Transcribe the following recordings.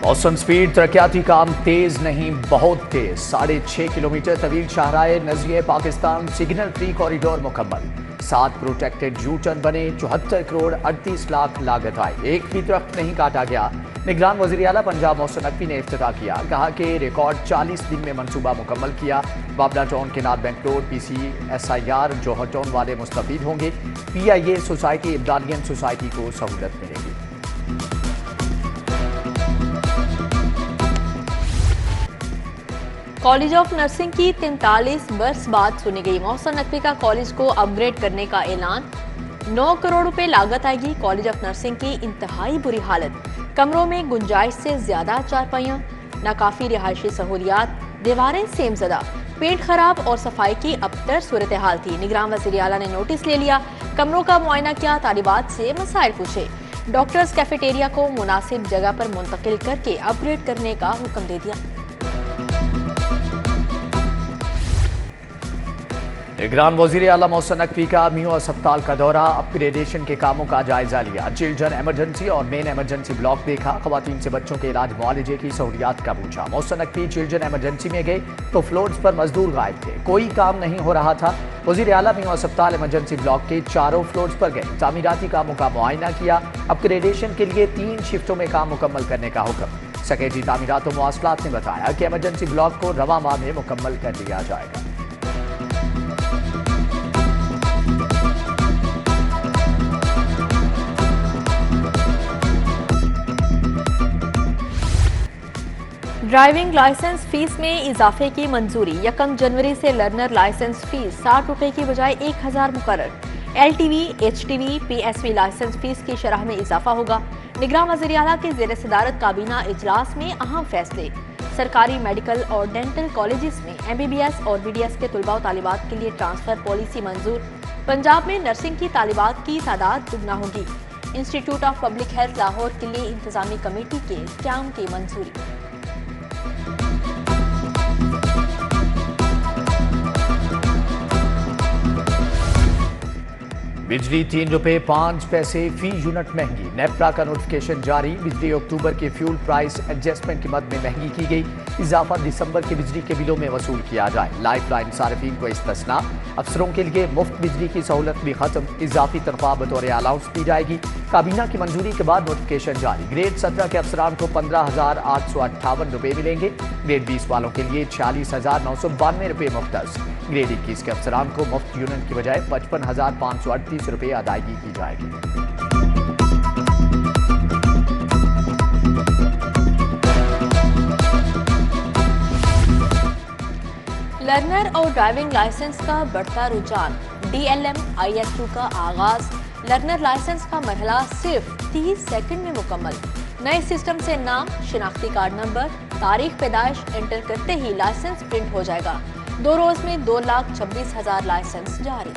मौसम स्पीड तरक्याती काम तेज नहीं बहुत तेज 6.5 किलोमीटर तवील शाहराह नजरिए पाकिस्तान सिग्नल फ्री कॉरिडोर मुकम्मल 7 प्रोटेक्टेड यू टर्न बने 74 करोड़ 38 लाख लागत आई एक भी दरख्त नहीं काटा गया। निगरान वज़ीर आला पंजाब मोहसिन नकवी ने इफ्तिताह किया, कहा कि रिकॉर्ड 40 दिन में मनसूबा मुकम्मल किया। Babla town canal bank road PCSIR जौहर टाउन वाले मुस्तफीद होंगे। PIA सोसाइटी इब्दालियन सोसाइटी को सहूलत मिलेगी। कॉलेज ऑफ नर्सिंग की 43 बरस बाद सुनी गई मोहसिन नकवी का कॉलेज को अपग्रेड करने का ऐलान। 9 करोड़ रुपए लागत आएगी। कॉलेज ऑफ नर्सिंग की इंतहाई बुरी हालत, कमरों में गुंजाइश से ज्यादा चारपाइयां, नाकाफी रिहायशी सहूलियात, दीवारें सेमज़दा, पेंट खराब और सफाई की अबतर सूरत हाल थी। निगरान वज़ीर आला ने नोटिस ले लिया, कमरों का मुआयना किया, तालिबात से मसाइल पूछे। डॉक्टर्स कैफेटेरिया को मुनासिब जगह पर मुंतकिल करके अपग्रेड करने का हुक्म दे दिया। निगरान वज़ीर आला मोहसिन नकवी का मियो अस्पताल का दौरा, अपग्रेडेशन के कामों का जायजा लिया। चिल्ड्रन एमरजेंसी और मेन एमरजेंसी ब्लॉक देखा, खवातीन से बच्चों के इलाज मुआलजे की सहूलियात का पूछा। मोहसिन नकवी चिल्ड्रन एमरजेंसी में गए तो फ्लोर्स पर मजदूर गायब थे, कोई काम नहीं हो रहा था। वज़ीर आला मियो अस्पताल एमरजेंसी ब्लॉक के चारों फ्लोर्स पर गए, तामीराती कामों का मुआयना किया। अपग्रेडेशन के लिए 3 शिफ्टों में काम मुकम्मल करने का हुक्म। सेक्रेटरी तामीरात और मवासलात ने बताया कि एमरजेंसी ब्लॉक को रवा माह में मुकम्मल कर दिया जाएगा। ड्राइविंग लाइसेंस फीस में इजाफे की मंजूरी। 1 जनवरी से लर्नर लाइसेंस फीस 60 रुपए की बजाय 1000 मुकर्रर। LTV, HTV, PSV licence fees की शरह में इजाफा होगा। निगरान वज़ीर आला के ज़ेर सदारत काबीना इजलास में अहम फैसले। सरकारी मेडिकल और डेंटल कॉलेजेस में MBBS और BDS के तुलबा और तालिबात के लिए ट्रांसफर पॉलिसी मंजूर। पंजाब में नर्सिंग की तालिबात की तादाद दुगना होगी। Institute of public health Lahore के लिए इंतजामी कमेटी के क़याम की मंजूरी। बिजली 3 रुपए 5 पैसे फी यूनिट महंगी। नेपरा का नोटिफिकेशन जारी। बिजली अक्टूबर के फ्यूल प्राइस एडजस्टमेंट की मद में महंगी की गई। इजाफा दिसंबर के बिजली के बिलों में वसूल किया जाए। लाइफ लाइन सार्फिन को इस्तिस्ना। अफसरों के लिए मुफ्त बिजली की सहूलत भी खत्म। इजाफी तनख्वाह बतौर अलाउंस दी जाएगी। काबीना की मंजूरी के बाद नोटिफिकेशन जारी। ग्रेड 17 के अफसरान को 15,858 रुपए मिलेंगे। ग्रेड 20 वालों के लिए 46,992 रुपए मुख्तस। ग्रेड 21 के अफसरान को मुफ्त यूनिट की बजाय 55,538 रुपए अदायगी की जाएगी। लर्नर और ड्राइविंग लाइसेंस का बढ़ता रुझान। DLM IS2 का आगाज। लर्नर लाइसेंस का मरहला सिर्फ 30 सेकंड में मुकम्मल। नए सिस्टम से नाम, शिनाख्ती कार्ड नंबर, तारीख पैदाइश एंटर करते ही लाइसेंस प्रिंट हो जाएगा। 2 रोज में 2,26,000 लाइसेंस जारी।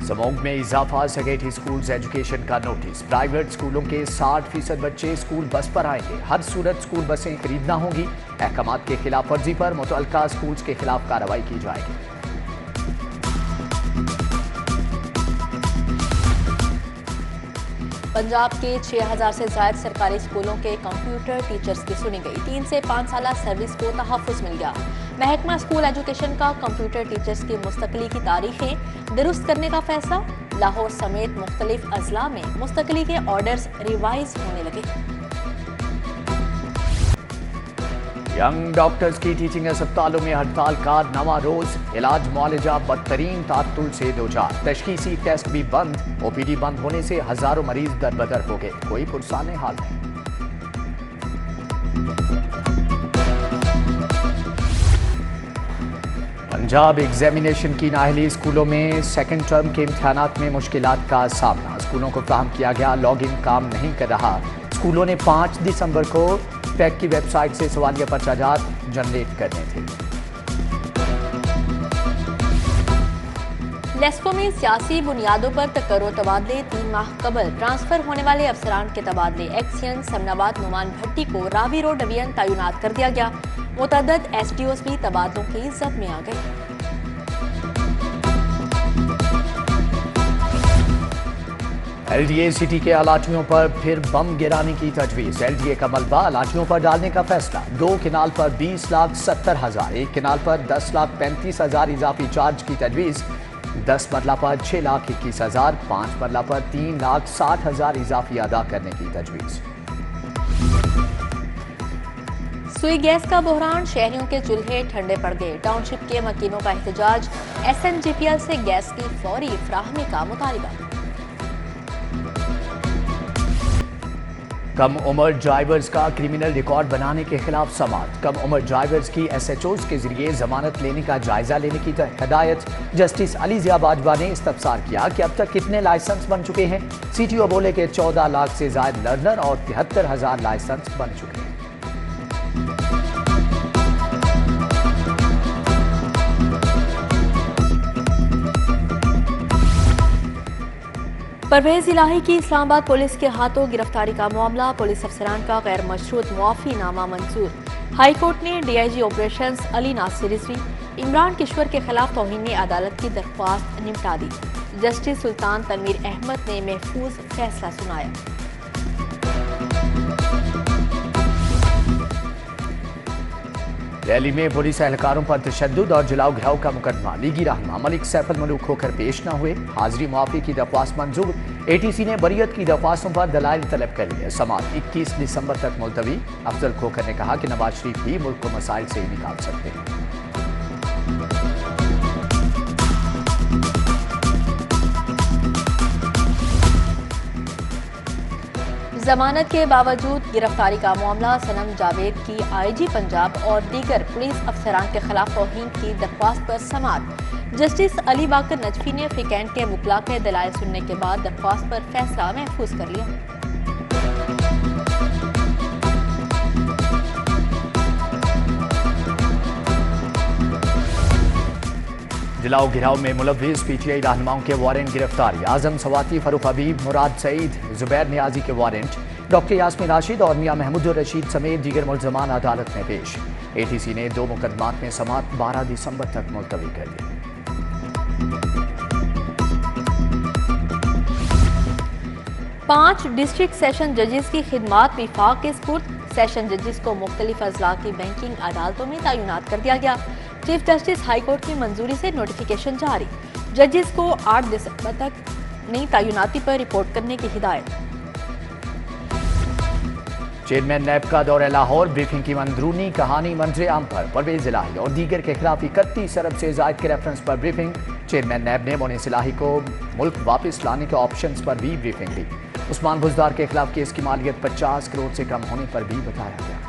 समोग में इजाफा। सेकेंडरी स्कूल्स एजुकेशन का नोटिस। प्राइवेट स्कूलों के 60% बच्चे स्कूल बस पर आएंगे। हर सूरत स्कूल बसें खरीदना होंगी। अहकामात के खिलाफ वर्जी पर मुतअल्लिका स्कूल्स के खिलाफ कार्रवाई की जाएगी। पंजाब के 6,000 से ज्यादा सरकारी स्कूलों के कंप्यूटर टीचर्स की सुनी गई। 3 से 5 साल सर्विस को तहफ़्फ़ुज़ मिल गया। महकमा स्कूल एजुकेशन का कंप्यूटर टीचर्स की मुस्तकिली की तारीखें दुरुस्त करने का फैसला। लाहौर समेत मुख्तलिफ अजला में मुस्तकिली के ऑर्डर्स रिवाइज होने लगे। यंग डॉक्टर्स की टीचिंग अस्पतालों में हड़ताल का नवा रोज। इलाज मुआलजा बदतरीन तातुल से दोचार। तशखीसी टेस्ट भी बंद। OPD बंद होने से हजारों मरीज दरबदर हो गए। कोई पुरसाने हाल नहीं। पंजाब एग्जामिनेशन की नाअहली। स्कूलों में सेकंड टर्म के इम्तिहानात में मुश्किलात का सामना। स्कूलों को फराहम किया गया लॉगिन काम नहीं कर रहा। स्कूलों ने 5 दिसंबर को पैक की वेबसाइट से सवालिया पर्चाजात जनरेट करने थे। लेस्को में सियासी बुनियादों पर तकर्रो तबादले। 3 माह कबल ट्रांसफर होने वाले अफसरान के तबादले। एक्सियन समनाबाद नुमान भट्टी को रावी रोड डिवीजन तैनात कर दिया गया। मुतअद्दिद SDOs भी तबादलों की जद में आ गए। LDA सिटी के अलाटियों पर फिर बम गिराने की तजवीज। LDA का मलबा अलाटियों पर डालने का फैसला। 2 किनाल पर 20,70,000, 1 किनाल पर 10,35,000 इजाफी चार्ज की तजवीज। 10 मरला पर 6,21,000, 5 मरला पर 3,60,000 इजाफी अदा करने की तजवीज। सुई गैस का बहरान, शहरियों के चूल्हे ठंडे पड़ गए। टाउनशिप के मकीनों का एहतजाज, SNGPL से गैस की फौरी फराहमी का मुतालबा। कम उम्र ड्राइवर्स का क्रिमिनल रिकॉर्ड बनाने के खिलाफ समाअत। कम उम्र ड्राइवर्स की SHOs के जरिए जमानत लेने का जायजा लेने की हिदायत। जस्टिस अली ज़िया बाजवा ने इस्तफसार किया कि अब तक कितने लाइसेंस बन चुके हैं। CTO बोले कि 14 लाख से ज्यादा लर्नर और 73,000 लाइसेंस बन चुके हैं। परवेज इलाही की इस्लामाबाद पुलिस के हाथों गिरफ्तारी का मामला। पुलिस अफसरान का गैर मशरूत मुआफी नामा मंजूर। हाई कोर्ट ने DIG ऑपरेशंस अली नासिर रिजवी, इमरान किश्वर के खिलाफ तौहीन अदालत की दरख्वास्त निपटा दी। जस्टिस सुल्तान तनवीर अहमद ने महफूज फैसला सुनाया। रैली में पुलिस एहलकारों पर तशद्दुद और जलाओ घिराव का मुकदमा। लीगी रहनुमा मलिक सैफ अल मलूक होकर पेश न हुए। हाजिरी मुआफी की दरख्वास्त मंजूर। ATC ने बरियत की दरख्वास्तों पर दलाइल तलब कर लिए। समाअत 21 दिसंबर तक मुलतवी। अफजल खोखर ने कहा कि नवाज शरीफ भी मुल्क को मसाइल से ही निकाल सकते हैं। जमानत के बावजूद गिरफ्तारी का मामला। सनम जावेद की IG पंजाब और दीगर पुलिस अफसरान के खिलाफ तौहीन की दरख्वास्त पर समाअत। जस्टिस अली बाकर नजफी ने फ्रीकैंट के मुकला के दलाइल सुनने के बाद दरख्वास्त पर फैसला महफूज कर लिया। जलाओ घिराव में मुलव्विस PTI रहनुमाओं के वारंट गिरफ्तारी। आजम सवाती, फरूख हबीब, मुराद सईद, जुबैर नियाजी के वारंट। डॉक्टर यास्मीन राशिद और मियां महमूदुर रशीद समेत दीगर मुल्ज़मान अदालत में पेश। ATC ने 2 मुकदमात में समाअत 12 दिसंबर तक मुलतवी कर दी। 5 डिस्ट्रिक्ट सेशन जजेस की खिदमात विफाक के स्पुर्द। सेशन जजेस को मुख्तलिफ अजला की बैंकिंग अदालतों में तैनात कर दिया गया। चीफ जस्टिस हाई कोर्ट की मंजूरी से नोटिफिकेशन जारी। जजेस को 8 दिसंबर तक नई तैनाती पर रिपोर्ट करने की हिदायत। चेयरमैन नैब का दौरा लाहौर। ब्रीफिंग की अंदरूनी कहानी मंजर आम पर परवेज इलाही और दीगर के खिलाफ 31 अरब से जायद के रेफरेंस पर ब्रीफिंग। चेयरमैन नैब ने मोनिस इलाही को मुल्क वापस लाने के ऑप्शंस पर भी ब्रीफिंग दी। उस्मान बुजदार के खिलाफ केस की मालियत 50 करोड़ से कम होने पर भी बताया गया।